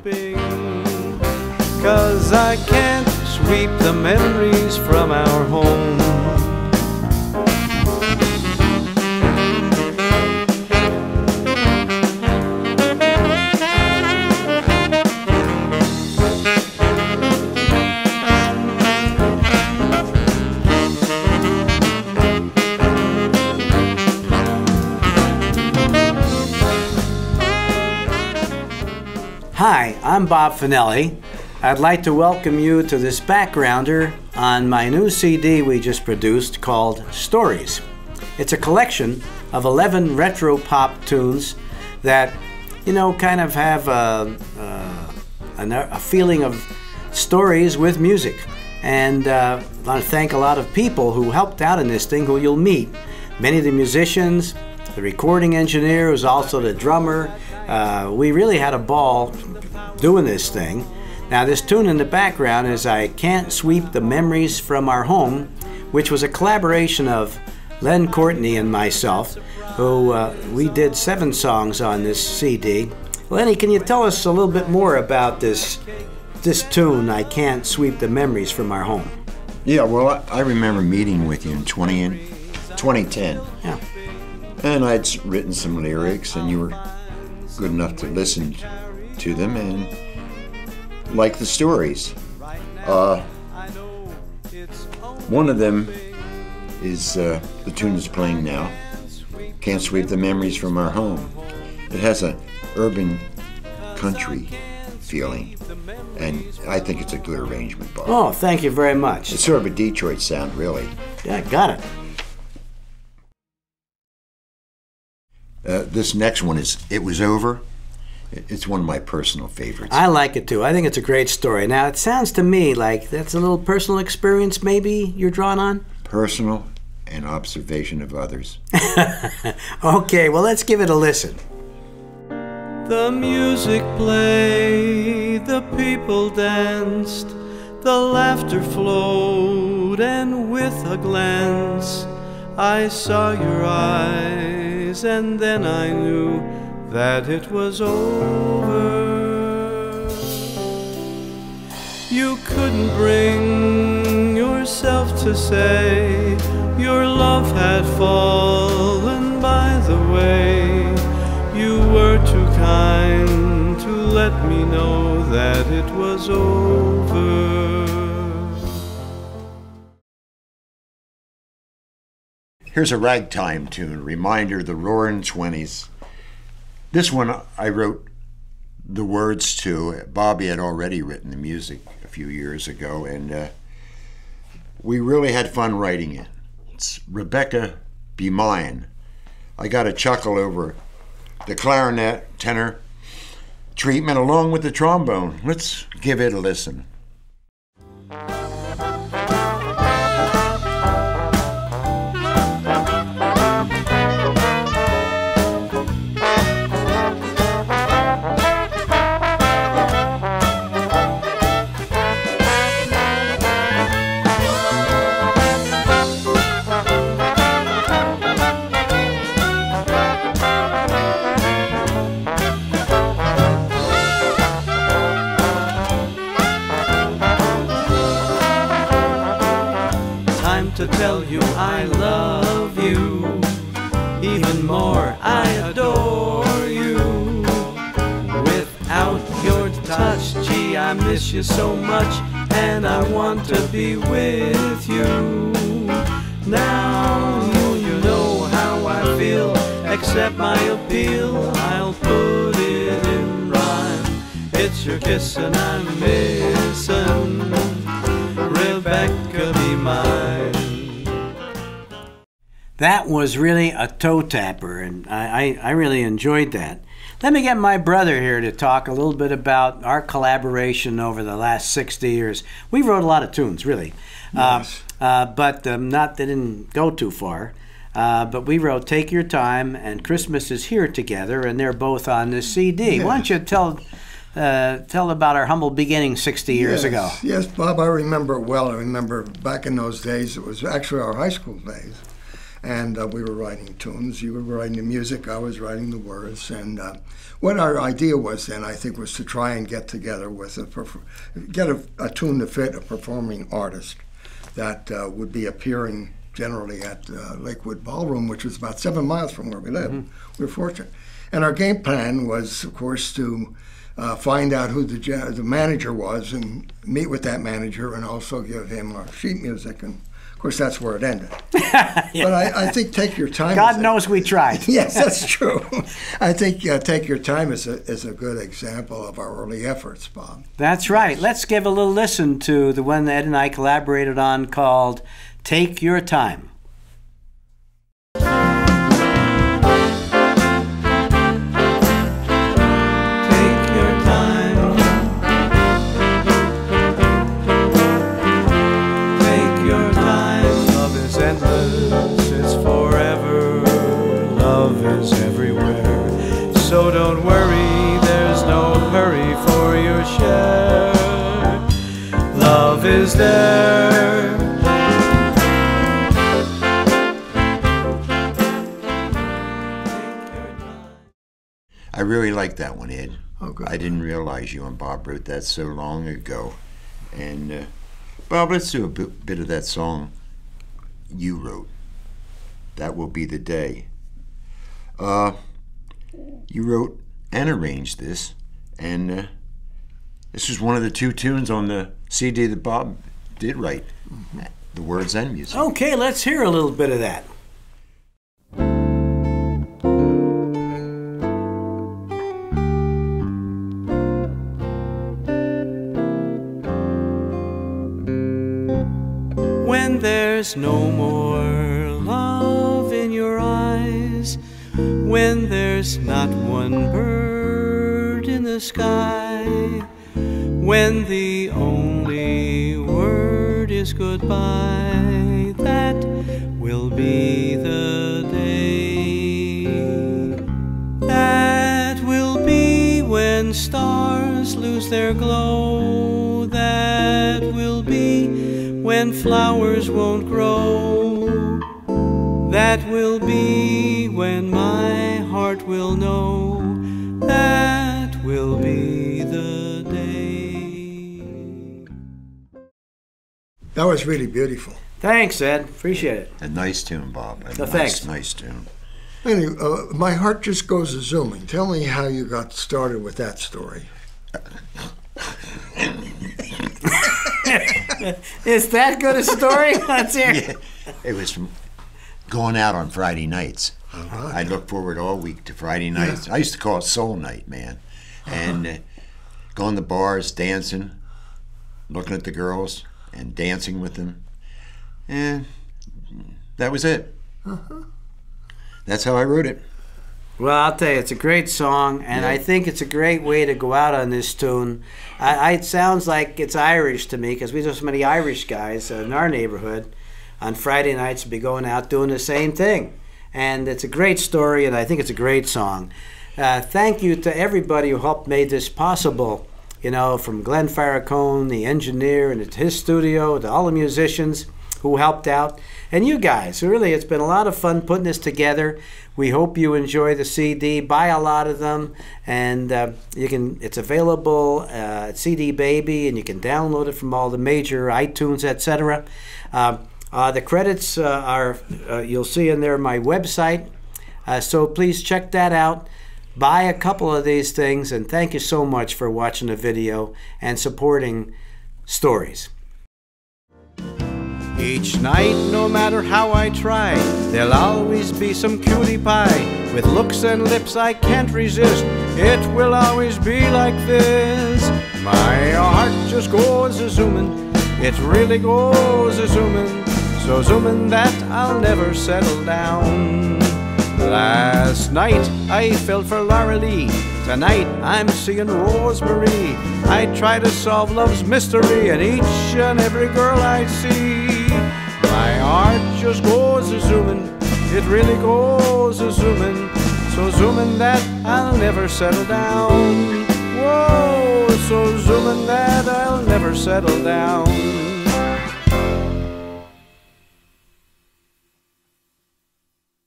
weeping, 'cause I can't sweep the memories from our home. Hi, I'm Bob Fanelli. I'd like to welcome you to this backgrounder on my new CD we just produced called Stories. It's a collection of 11 retro pop tunes that, you know, kind of have a feeling of stories with music. And I want to thank a lot of people who helped out in this thing who you'll meet. Many of the musicians, the recording engineer who's also the drummer. We really had a ball doing this thing. Now this tune in the background is I Can't Sweep the Memories from Our Home, which was a collaboration of Len Courtney and myself, who we did 7 songs on this CD. Lenny, can you tell us a little bit more about this tune, I Can't Sweep the Memories from Our Home? Yeah, well, I remember meeting with you in 2010. Yeah. And I'd written some lyrics, and you were good enough to listen to them and like the stories. One of them is the tune that's playing now, Can't Sweep the Memories from Our Home. It has an urban country feeling, and I think it's a good arrangement, Bob. Oh, thank you very much. It's sort of a Detroit sound, really. Yeah, got it. This next one is It Was Over. It's one of my personal favorites. I like it too. I think it's a great story. Now, it sounds to me like that's a little personal experience maybe you're drawing on? Personal and observation of others. Okay, well, let's give it a listen. The music played, the people danced, the laughter flowed, and with a glance I saw your eyes, and then I knew that it was over. You couldn't bring yourself to say your love had fallen by the way. You were too kind to let me know that it was over. Here's a ragtime tune, reminder of the Roaring '20s. This one I wrote the words to. Bobby had already written the music a few years ago, and we really had fun writing it. It's Rebecca Be Mine. I got a chuckle over the clarinet, tenor treatment along with the trombone. Let's give it a listen. To tell you I love you, even more I adore you. Without your touch, gee, I miss you so much, and I want to be with you. Now you know how I feel, accept my appeal, I'll put it in rhyme. It's your kissing I'm missing, Rebecca be mine. That was really a toe tapper, and I really enjoyed that. Let me get my brother here to talk a little bit about our collaboration over the last 60 years. We wrote a lot of tunes, really, Yes. but they didn't go too far. But we wrote Take Your Time and Christmas Is Here Together, and they're both on this CD. Yes. Why don't you tell about our humble beginnings 60 years ago? Yes, Bob, I remember it well. I remember back in those days, it was actually our high school days. and we were writing tunes. You were writing the music, I was writing the words, and what our idea was then, I think, was to try and get together with get a tune to fit a performing artist that would be appearing generally at Lakewood Ballroom, which was about 7 miles from where we lived. We were fortunate. And our game plan was, of course, to find out who the manager was and meet with that manager and also give him our sheet music. And, of course, that's where it ended. Yeah. But I think take your time. God knows we tried. Yes, that's true. I think take your time is a good example of our early efforts, Bob. That's right. Let's give a little listen to the one that Ed and I collaborated on called Take Your Time. So don't worry, there's no hurry for your share. Love is there. I really like that one, Ed. Oh, good. I didn't realize you and Bob wrote that so long ago. And Bob, let's do a bit of that song you wrote. That Will Be the Day. You wrote and arranged this, and this was one of the 2 tunes on the CD that Bob did write, the words and music. Okay, let's hear a little bit of that. When there's no more love in your eyes, when there's not one bird in the sky, when the only word is goodbye, that will be the day. That will be when stars lose their glow. That will be when flowers won't grow. That will be when my heart will know. That will be the day. That was really beautiful. Thanks, Ed. Appreciate it. A nice tune, Bob. Thanks. Nice tune. Anyway, my heart just goes a-zooming. Tell me how you got started with that story. Is that good a story? Let's hear. Yeah, it was from going out on Friday nights. I look forward all week to Friday nights. I used to call it Soul Night, man. And going to bars, dancing, looking at the girls, and dancing with them. And that was it. That's how I wrote it. Well, I'll tell you, it's a great song, and I think it's a great way to go out on this tune. It sounds like it's Irish to me, because we have so many Irish guys in our neighborhood on Friday nights be going out doing the same thing. And it's a great story, and I think it's a great song. Thank you to everybody who helped make this possible. You know, from Glenn Farrakhan, the engineer, and his studio, to all the musicians who helped out. And you guys, really, it's been a lot of fun putting this together. We hope you enjoy the CD. Buy a lot of them, and it's available at CD Baby, and you can download it from all the major iTunes, etc. The credits are you'll see in there my website, so please check that out. Buy a couple of these things, and thank you so much for watching the video and supporting Stories. Each night, no matter how I try, there'll always be some cutie pie with looks and lips I can't resist. It will always be like this. My heart just goes a-zooming. It really goes a-zooming. So zooming that I'll never settle down. Last night I fell for Laura Lee. Tonight I'm seeing Rosemary. I try to solve love's mystery in each and every girl I see. My heart just goes a-zooming. It really goes a-zooming. So zooming that I'll never settle down. Whoa, so zooming that I'll never settle down.